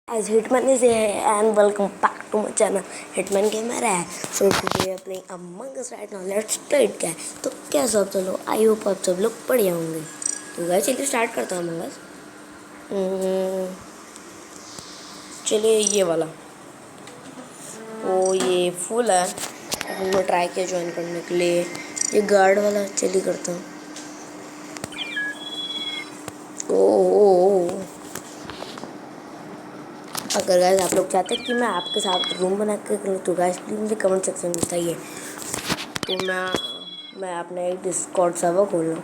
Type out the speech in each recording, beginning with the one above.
As Hitman is here and welcome back to my channel Hitman Gamer है. So today we are playing Among Us right now. Let's play it क्या है. तो कैसे आप सब लोग? आई होप आप सब लोग बढ़िया होंगे. तो गाइस चलिए स्टार्ट करता हूँ Among Us. चलिए ये वाला. ओ ये फुल है. मैंने ट्राई किया ज्वाइन करने के लिए. ये गार्ड वाला चलिए करता हूँ. ओ अगर गाइस आप लोग चाहते हैं कि मैं आपके साथ रूम बना के करूँ तो गाइस प्लीज़ मुझे कमेंट सेक्शन में बताइए. तो मैं अपना एक डिस्कॉर्ड सर्वर खोल लूँ.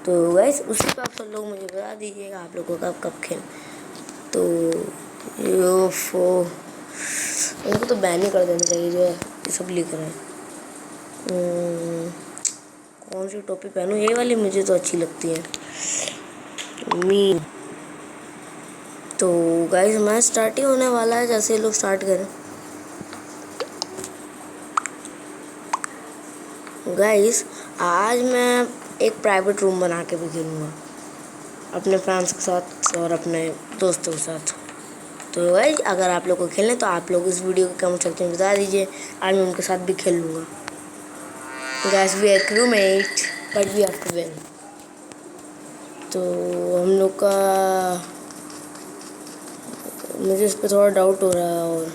तो गाइस उसी पर आप सब लोग मुझे बता दीजिएगा आप लोगों का कब खेल. तो उनको तो बैन ही कर देना चाहिए जो है ये सब लिख रहे हैं. कौन सी टोपी पहनूँ? ये वाली मुझे तो अच्छी लगती है. मी तो गाइस मैच स्टार्ट ही होने वाला है जैसे ये लोग स्टार्ट करें. गाइस आज मैं एक प्राइवेट रूम बना के भी खेलूँगा अपने फ्रेंड्स के साथ और अपने दोस्तों के साथ. तो गाइस अगर आप लोग को खेलने तो आप लोग इस वीडियो के कमेंट सेक्शन में बता दीजिए. आज मैं उनके साथ भी खेल लूँगा. Guys we are crewmate but we have to win. तो हम लोग का मुझे इस पर थोड़ा डाउट हो रहा है और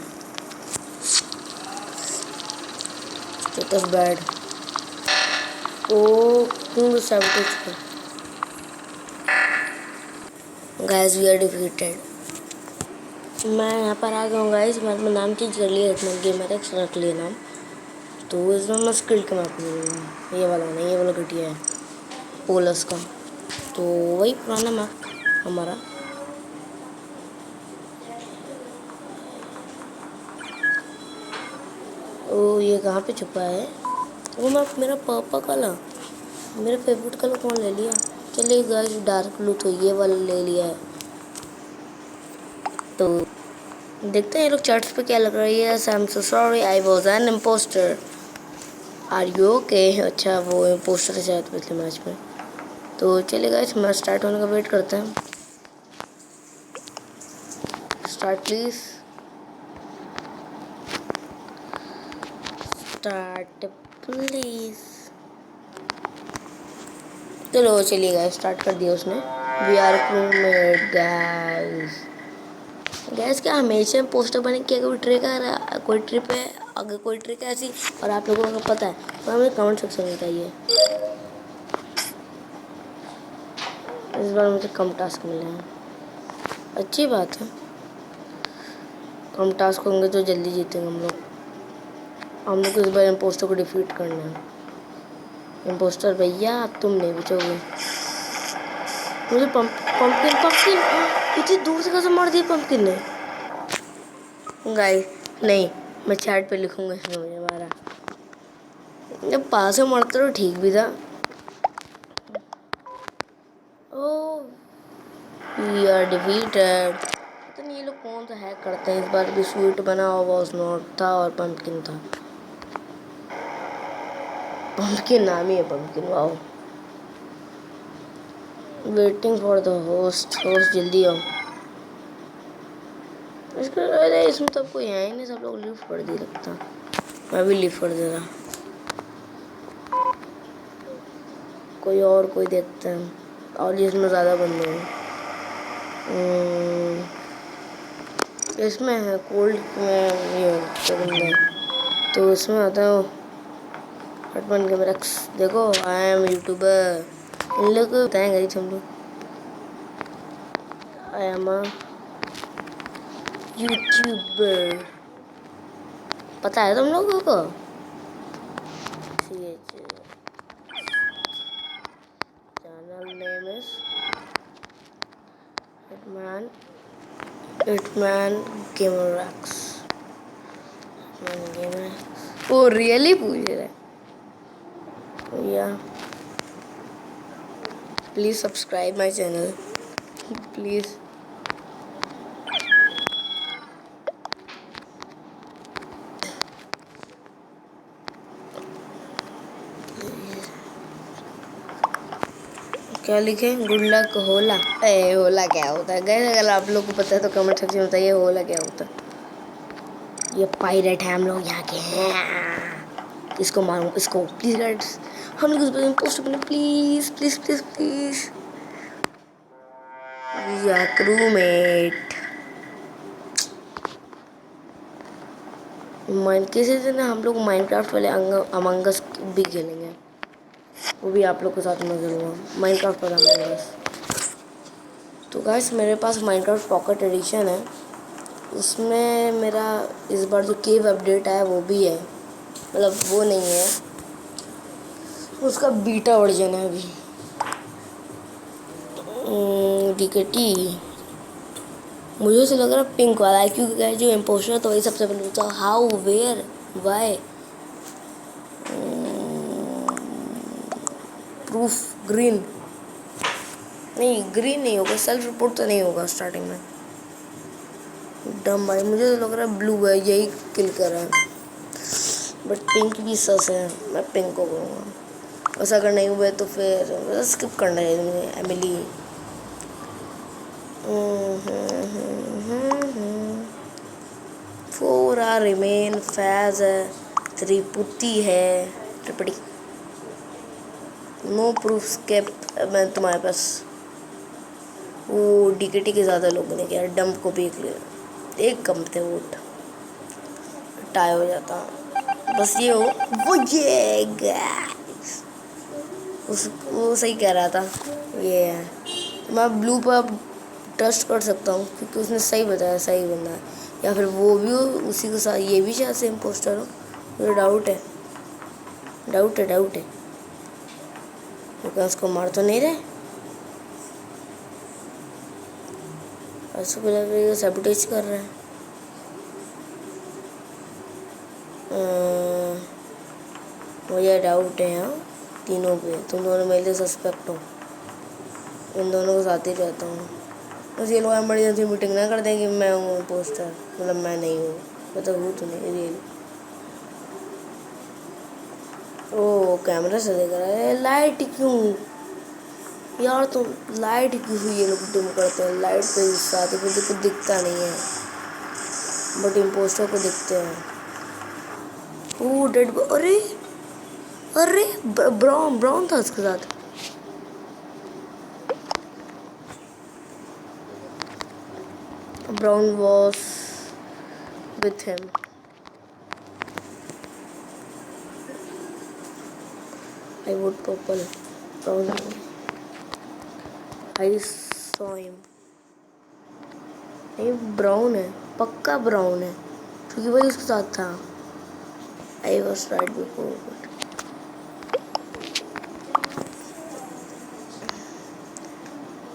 स्टेटस बैड. ओ क्यों सैबोटेज को. Guys we are defeated. मैं यहाँ पर आ गया हूँ गाइस. मैं अपना नाम चेंज कर लिया. हिटमैन गेमर एक्स रख लिया नाम. तो इसमें मैं स्किल का मैप नहीं, ये वाला नहीं, ये वाला घटिया है पोलस का. तो वही पुराना मैप हमारा. ओ ये कहाँ पे छुपा है? वो मैप मेरा पर्पल कलर, मेरा फेवरेट कलर कौन ले लिया? चलिए गाइस डार्क ब्लू तो ये वाला ले लिया है. तो देखते हैं ये लोग चार्ट्स पे क्या लग रही है. I am so sorry I was an impostor. Are you okay? अच्छा वो इम्पोस्टर है शायद पिछले मैच में. तो चलिए गाइस मैच स्टार्ट होने का वेट करते हैं. Start please. Start please. चलो चलिए गाइस स्टार्ट कर दिया उसने. We are crewmate guys. Guys क्या हमेशा पोस्टर बने कि अगर कोई ट्रिप है, अगर कोई ट्रिक है ऐसी और आप लोगों को पता है तो हमें कमेंट सेक्शन में बताइए. इस बार मुझे कम टास्क मिले हैं. अच्छी बात है. कम टास्क होंगे तो जल्दी जीतेंगे हम लोग. हम लोग को इस बार इम्पोस्टर को डिफीट करना है. इम्पोस्टर भैया अब तुम नहीं बचोगे. मुझे पंपकिन इतनी दूर से कैसे मार दिया पंपकिन ने. गाइस नहीं, मैं चैट पे लिखूंगा इसने मुझे मारा. जब पास से मारता तो ठीक भी था. Oh we are defeated. पता नहीं ये लोग कौन सा हैक करते हैं. इस बार भी स्वीट बना और वॉज नॉट था और पंपकिन था. पंपकिन नाम ही है pumpkin. Wow. Waiting for the host. Host जल्दी आओ. अरे इसमें तो कोई है ही नहीं. सब लोग लीव कर दी लगता. मैं भी लीव कर दे रहा. कोई और कोई देखते हैं और जिसमें ज़्यादा बंदे हैं. इसमें है कोल्ड में ये बंदे. तो इसमें आता है हिटमैन गेमर एक्स. देखो आई एम यूट्यूबर. इन लोग को बताएंगे हम लोग. I am a YouTuber. पता है तुम लोगों को? Channel name is hitman gamer x. वो रियली पूछ रहा है. या please subscribe my channel please. क्या लिखे? गुड लक होला। ए होला क्या होता है गाइस? अगर आप लोग को पता है तो कमेंट सेक्शन में बताइए होला क्या होता है। ये पायरेट है, हम लोग यहाँ के हैं। इसको मारूं, इसको प्लीज गाइस, हम लोग पोस्ट बने प्लीज प्लीज प्लीज प्लीज। या क्रूमेट माइन किसी दिन हम लोग माइनक्राफ्ट वाले अमंग अस भी खेलेंगे, वो भी आप लोग के साथ मैं खेलूँगा माइनक्राफ्ट वाला अमंग अस। तो गाइस मेरे पास माइनक्राफ्ट पॉकेट एडिशन है, उसमें मेरा इस बार जो केव अपडेट आया वो भी है, मतलब वो नहीं है, उसका बीटा वर्जन है अभी। डिकेटी मुझे से लग रहा है पिंक वाला है, क्योंकि गाइस जो इम्पोस्टर तो वही सबसे पहले पूछा how where why. Proof green नहीं, ग्रीन नहीं होगा, सेल्फ रिपोर्ट तो नहीं होगा स्टार्टिंग में। डम भाई, मुझे तो लग रहा है ब्लू है, यही किल कर रहा है, बट पिंक भी सस है, मैं पिंक को करूँगा। बस अगर नहीं हुए तो फिर स्किप करना है मुझे Emily. Four are remain, Faiz है, त्रिपुटी है, त्रिपटी नो प्रूफ स्केप। मैं तुम्हारे पास वो डीकेटी के ज़्यादा लोगों ने किया, डंप को भी एक कम थे वोट, टाई हो जाता। बस ये हो वो ये गाइस, वो सही कह रहा था, ये है। मैं ब्लू पर ट्रस्ट कर सकता हूँ क्योंकि उसने सही बताया, सही बंदा है, या फिर वो भी हो उसी के साथ, ये भी शायद सेम पोस्टर हो, मुझे डाउट है, डाउट है, डाउट है, क्योंकि उसको मार तो नहीं रहे। ऐसा लग रहा है सैबोटेज कर रहे हैं। मुझे डाउट है यहाँ तीनों पे, तुम दोनों मेरे सस्पेक्ट हो, इन दोनों के साथ ही रहता हूँ। बस ये लोग इमरजेंसी मीटिंग ना कर दें कि मैं हूँ पोस्टर, मतलब मैं नहीं हूँ, मतलब हूँ तो नहीं रियल। ओ कैमरा से देख रहा है, लाइट क्यों यार, तो लाइट क्यों हुई ये लोग डिम करते हैं, लाइट पे साथ ही कुछ दिखता नहीं है, बट इम्पोस्टर को दिखते हैं। ओ डेड, अरे अरे ब्राउन ब्राउन था उसके साथ। Brown was with him. I would purple, brown, I saw him. ये ब्राउन है, पक्का ब्राउन है, क्योंकि वही उसके साथ था। I was right before,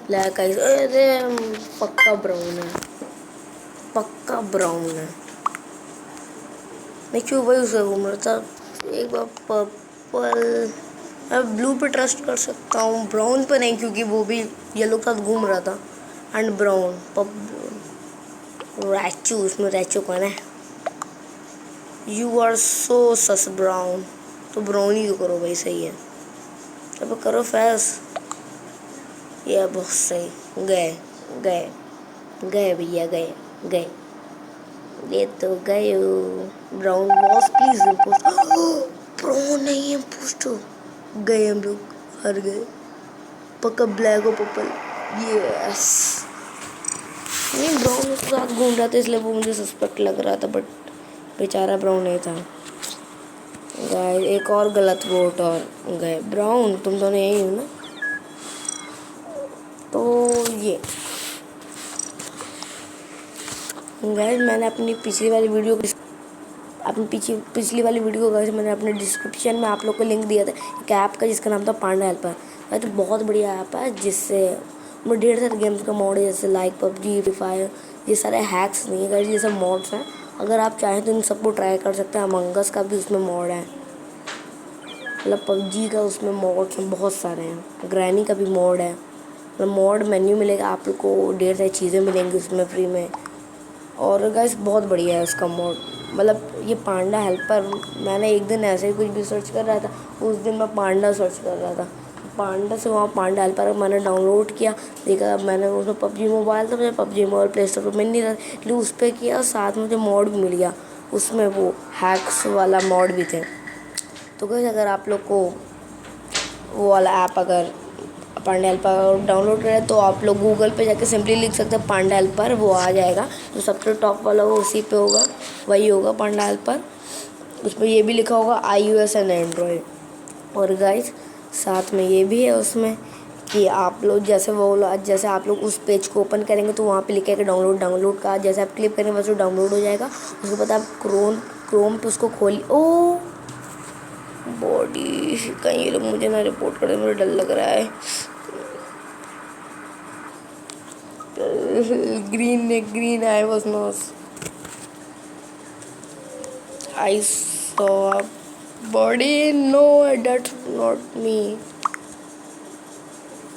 black eyes, अरे पक्का ब्राउन है, पक्का ब्राउन है। मैं क्यों वही उसे घूम रहा था। एक बार पर्पल, मैं ब्लू पे ट्रस्ट कर सकता हूँ, ब्राउन पे नहीं, क्योंकि वो भी येलो के साथ घूम रहा था। एंड ब्राउन रैचू, उसमें रैचू कौन है? You are so sus brown, तो ब्राउन ही करो भाई, सही है। अब करो फैस, ये बहुत सही। गए गए गए भैया, गए गए, ये तो गए। Brown boss please imposed, brown नहीं है इम्पोस्ट, गए हम लोग, हार गए। पक्का ब्लैक और पर्पल, यस। नहीं ब्राउन उसके साथ घूम रहा था इसलिए वो मुझे सस्पेक्ट लग रहा था, बट बेचारा ब्राउन नहीं था। गए एक और गलत वोट और गए। ब्राउन तुम दोनों यही हो ना? तो ये गाइस मैंने अपनी पिछली वाली वीडियो को गाइस मैंने अपने डिस्क्रिप्शन में आप लोग को लिंक दिया था एक ऐप का जिसका नाम था पांडा हेल्पर। तो बहुत बढ़िया ऐप है जिससे मैं ढेर सारे गेम्स का मॉड है, जैसे लाइक पबजी, फ्री फायर, ये सारे हैक्स नहीं है गाइस, ये सब मॉड्स हैं। अगर आप चाहें तो इन सबको ट्राई कर सकते हैं। अमंग अस का भी उसमें मॉड है, मतलब पबजी का उसमें मॉड्स हैं बहुत सारे हैं। ग्रैनी का भी मॉड है, मतलब मॉड मेन्यू मिलेगा आप लोग को, ढेर सारी चीज़ें मिलेंगी उसमें फ्री में। और गाइस बहुत बढ़िया है उसका मोड, मतलब ये पांडा हेल्पर। मैंने एक दिन ऐसे ही कुछ भी सर्च कर रहा था, उस दिन मैं पांडा सर्च कर रहा था, पांडा से वहाँ पांडा हेल्पर मैंने डाउनलोड किया, देखा मैंने उसमें पबजी मोबाइल था, मुझे पबजी मोबाइल प्ले स्टोर पर मिल नहीं रहा, लेकिन उस पर किया, साथ में मुझे मॉड भी मिल गया, उसमें वो हैक्स वाला मॉड भी थे। तो गाइस अगर आप लोग को वो वाला ऐप अगर पांडा हेल्पर डाउनलोड करें तो आप लोग गूगल पे जाके सिंपली लिख सकते हैं पांडा हेल्पर, वो आ जाएगा। जो सबसे टॉप वाला होगा उसी पे होगा, वही होगा पांडा हेल्पर। उसमें ये भी लिखा होगा iOS एंड एंड्रॉयड। और गाइस साथ में ये भी है उसमें कि आप लोग जैसे आप लोग उस पेज को ओपन करेंगे तो वहाँ पे लिखेगा डाउनलोड का, जैसे आप क्लिक करेंगे वैसे डाउनलोड हो जाएगा। उसके बाद आप क्रोम पे उसको खोलिए। ओ बॉडी, कहीं ये लोग मुझे ना रिपोर्ट करें, मुझे डर लग रहा है। green I was not. I saw a body. No, that's not me.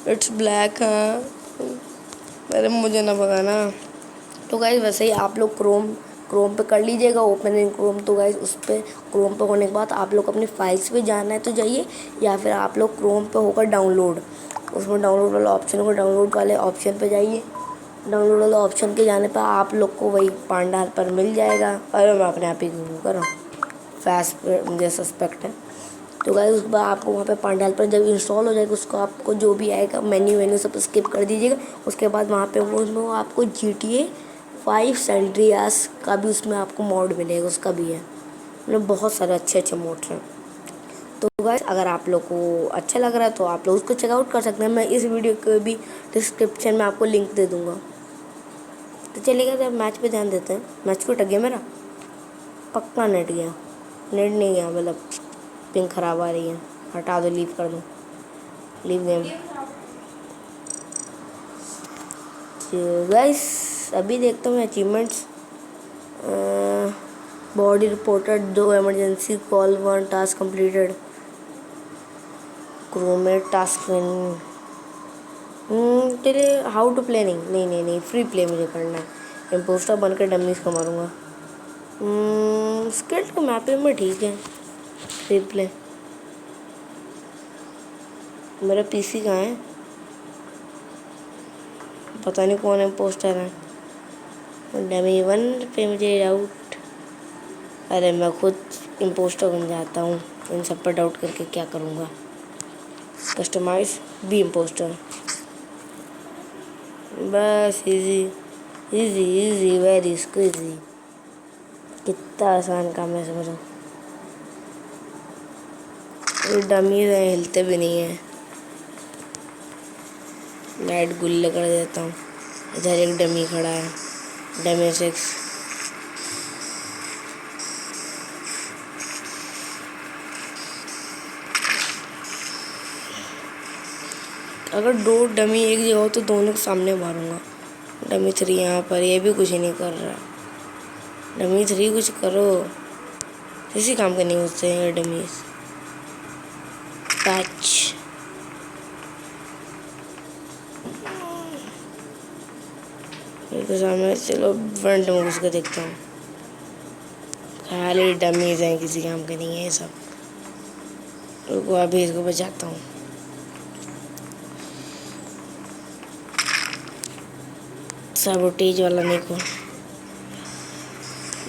It's black हाँ। अरे मुझे ना भगाना। तो गाइस वैसे ही आप लोग क्रोम पे कर लीजिएगा ओपन इन क्रोम। तो गाइस उस पर क्रोम पे होने के बाद आप लोग अपनी फाइल्स पे जाना है तो जाइए, या फिर आप लोग क्रोम पे होकर डाउनलोड, उसमें डाउनलोड वाला ऑप्शन होगा, डाउनलोड वाले ऑप्शन पे जाइए। डाउनलोड वाले ऑप्शन के जाने पर आप लोग को वही पांडा हेल्पर मिल जाएगा। अरे मैं अपने आप ही कर रहा हूँ, फैस्ट मुझे सस्पेक्ट है। तो गाइस उसके बाद आपको वहाँ पे पांडा हेल्पर जब इंस्टॉल हो जाएगा, उसको आपको जो भी आएगा मेन्यू सब स्किप कर दीजिएगा। उसके बाद वहाँ पे वो आपको GTA 5 सैंड्रियास का भी उसमें आपको मोड मिलेगा, उसका भी है। मतलब बहुत सारे अच्छे मोड्स हैं। तो गाइस अगर आप लोग को अच्छा लग रहा है तो आप लोग उसको चेकआउट कर सकते हैं। मैं इस वीडियो के भी डिस्क्रिप्शन में आपको लिंक दे दूँगा। तो चलिएगा जब मैच पे ध्यान देते हैं। मैच को टक गया मेरा, पक्का नेट गया, नेट नहीं गया, मतलब पिंग खराब आ रही है। हटा दो, लीव कर दो, लीव गेम। तो गाइस अभी देखता हूँ achievements. Body reported, 2 emergency call, 1 task completed, chromate task तेरे हाउ टू प्ले नहीं फ्री प्ले मुझे करना है। इम्पोस्टर बनकर डमीज को मारूंगा। स्किल्ड का मैपिंग में ठीक है, फ्री प्ले। मेरा पीसी कहाँ है, पता नहीं कौन इम्पोस्टर है। डमी 1 पे मुझे डाउट, अरे मैं खुद इम्पोस्टर बन जाता हूँ, इन सब पर डाउट करके क्या करूँगा। कस्टमाइज बी इम्पोस्टर, बस easy easy easy, very easy. कितना आसान काम है समझो। डमीज हैं, हिलते भी नहीं है। लाइट गुल्ले कर देता हूँ। इधर एक डमी खड़ा है, डमी 6। अगर 2 डमी एक जगह हो तो दोनों के सामने मारूंगा। डमी 3 यहाँ पर, ये भी कुछ नहीं कर रहा। डमी 3 कुछ करो, किसी काम के नहीं होते हैं डमीज। पैच मेरे सामने, चलो फ्रंट में घुस के देखता हूँ। खाली डमीज हैं, किसी काम के नहीं है ये सब। रुको अभी इसको बचाता हूँ। सबोटेज वाला नहीं को,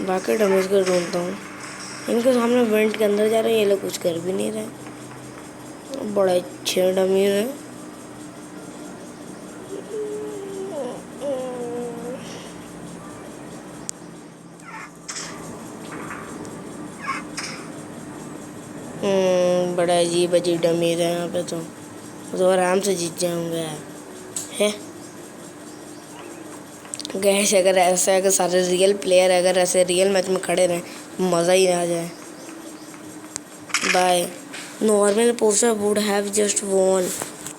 बाकी डमीज को ढूंढता हूँ। इनके सामने वेंट के अंदर जा रहे हैं, ये लोग कुछ कर भी नहीं रहे। बड़े अच्छे डमीज हैं। बड़ा अजीब डमीज है यहाँ पे। तो आराम से जीत जाऊंगा है। गैस अगर ऐसा, अगर सारे रियल प्लेयर अगर ऐसे रियल मैच में खड़े रहें मज़ा ही आ जाए। Bye. Normal poster would have just won,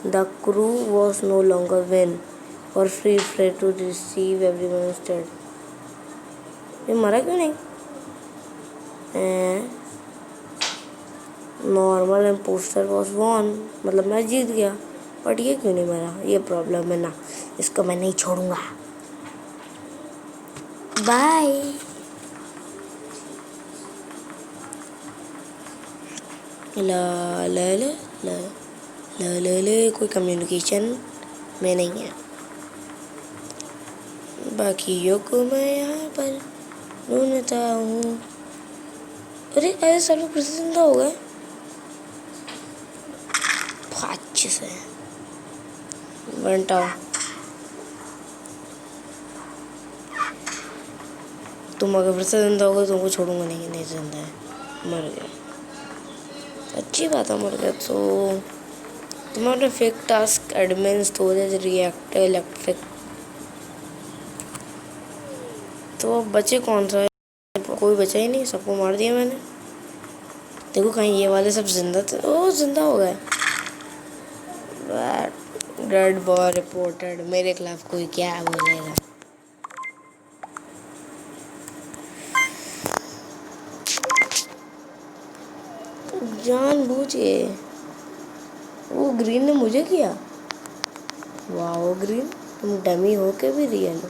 the crew was no longer win और free free to receive everyone instead. ये मरा क्यों नहीं? नॉर्मल इम्पोस्टर वॉज वॉन, मतलब मैं जीत गया, बट ये क्यों नहीं मरा? ये प्रॉब्लम है ना, इसको मैं नहीं छोड़ूंगा। बाय। ला ला ला ला ले कोई कम्युनिकेशन में नहीं है। बाकियों को मैं यहाँ पर ढूंढता हूँ। अरे ऐसे सब लोग फिर से जिंदा हो गए। अच्छे से बनटाओ, तुम अगर फिर से जिंदा हो गए तुमको छोड़ूंगा नहीं। नहीं जिंदा है, मर गया। अच्छी बात है, मर गया तो तुम्हारे fake task admin storage reactor electric. तो अब बचे कौन सा है? कोई बचा ही नहीं, सबको मार दिया मैंने। देखो कहीं ये वाले सब जिंदा थे। ओ जिंदा हो गए। Dead boy reported. मेरे खिलाफ कोई क्या बोलेगा? जानबूझ के वो ग्रीन ने मुझे किया। वाह ग्रीन, तुम डमी हो के भी रियल हो।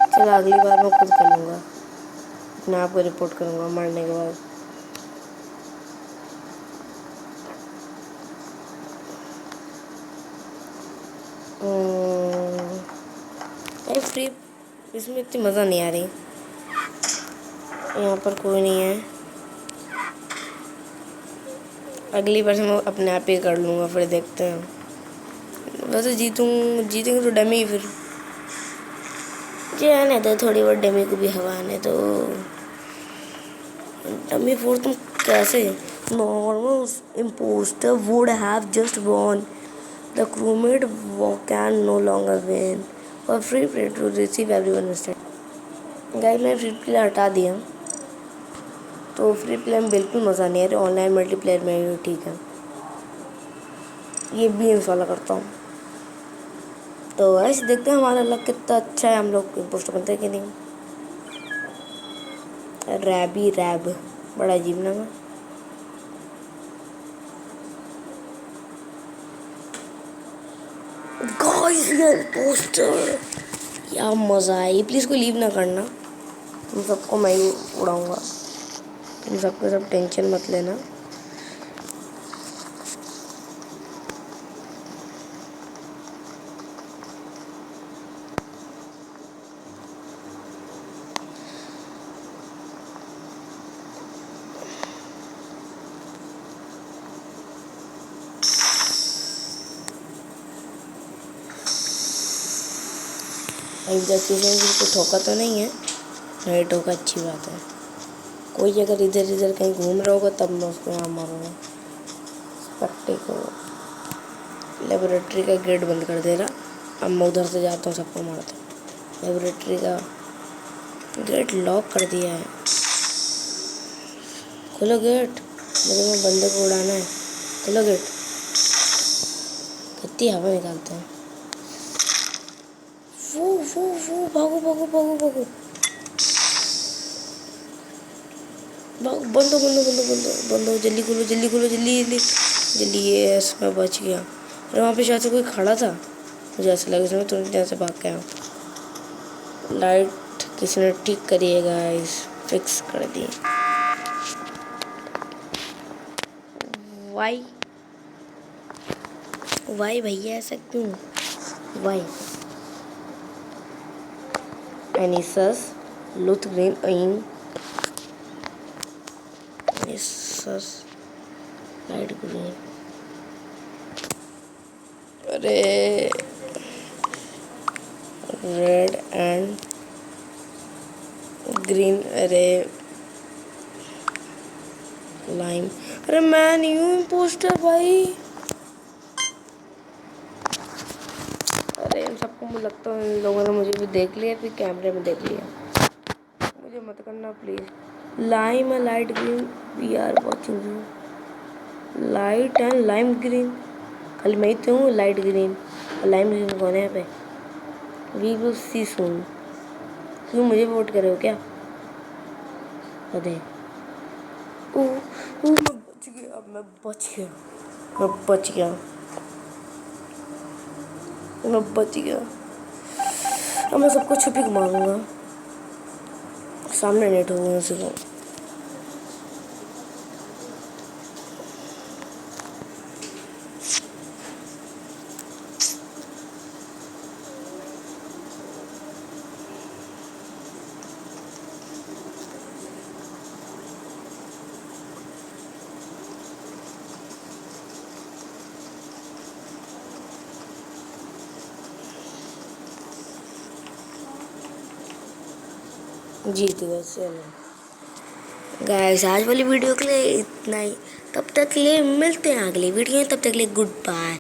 चलो अगली बार मैं खुद कर लूँगा, मैं आपको रिपोर्ट करूँगा मरने के बाद। फ्री इसमें इतनी मज़ा नहीं आ रही। यहाँ पर कोई नहीं है। अगली बार से मैं अपने आप ही कर लूँगा, फिर देखते हैं। वैसे जीतेंगे तो डमी फिर जी आने दो, थोड़ी बहुत डमी को भी हवा आने दो। डमी फोर तुम कैसे? Normal impostor would have just won, the crewmate can no longer win और free play to receive everyone instant. Guys मैं फ्री प्ले हटा दिया, तो फ्री प्ले में बिल्कुल मज़ा नहीं आ रहा। ऑनलाइन मल्टीप्लेयर में भी ठीक है। ये भी इंस्टॉल करता हूँ, तो ऐसे देखते हैं हमारा लक कितना अच्छा है। हम लोग पोस्टर बनते हैं कि नहीं। रैबी रैब, बड़ा अजीब नाम है। गाइस ये पोस्टर, क्या मज़ा है। प्लीज़ कोई लीव ना करना, तुम सबको मैं ही उड़ाऊँगा। तुम सबको सब टेंशन मत लेना। को ठोका तो नहीं है? नहीं ठोका, अच्छी बात है। कोई अगर इधर इधर कहीं घूम रहा होगा तब मैं उसको यहाँ मारूंगा। पट्टे को लेबोरेटरी का गेट बंद कर दे रहा। अब मैं उधर से जाता हूँ, सबको मारता हूँ। लेबोरेटरी का गेट लॉक कर दिया है। खोलो गेट, मुझे मैं बंदे को उड़ाना है। खोलो गेट। कितनी हवा निकालते हैं। वो भागो भागो भागो भागो भागो। बंदो बंदो बंदो बंदो बंदो, जल्दी खोलो जल्दी खोलो जल्दी जल्दी जल्दी। ये मैं बच गया। अरे वहाँ पे शायद से कोई खड़ा था, मुझे ऐसा लगा। इसमें तुरंत यहाँ से भाग के आया। लाइट किसी ने ठीक करिएगा, इस फिक्स कर दी। वाई वाई भैया ऐसा क्यों? वाई एनिसस लुथग्रीन इन एनिसस लाइट ग्रीन। अरे रेड एंड ग्रीन। अरे लाइम। अरे मैं नहीं हूँ इम्पोस्टर भाई। अरे इन सबको मुझे लगता है इन लोगों ने मुझे भी देख लिया, फिर कैमरे में देख लिया। मुझे मत करना please. Lime and light green, we are watching you. Light and lime green, खाली मैं ही तो हूँ लाइट ग्रीन। लाइम ग्रीन कौन है यहाँ पे? वी विल सी सून। क्यों मुझे वोट कर रहे हो क्या? अरे मैं बच गया। अब मैं बच गया, मैं बच गया, मैं बच गया। अब मैं सबको छुपी के मारूंगा, सामने नहीं ठोकूंगा किसी को। जीत गए। चलो गाइस, आज वाली वीडियो के लिए इतना ही। तब तक के लिए मिलते हैं अगली वीडियो में। तब तक के लिए गुड बाय।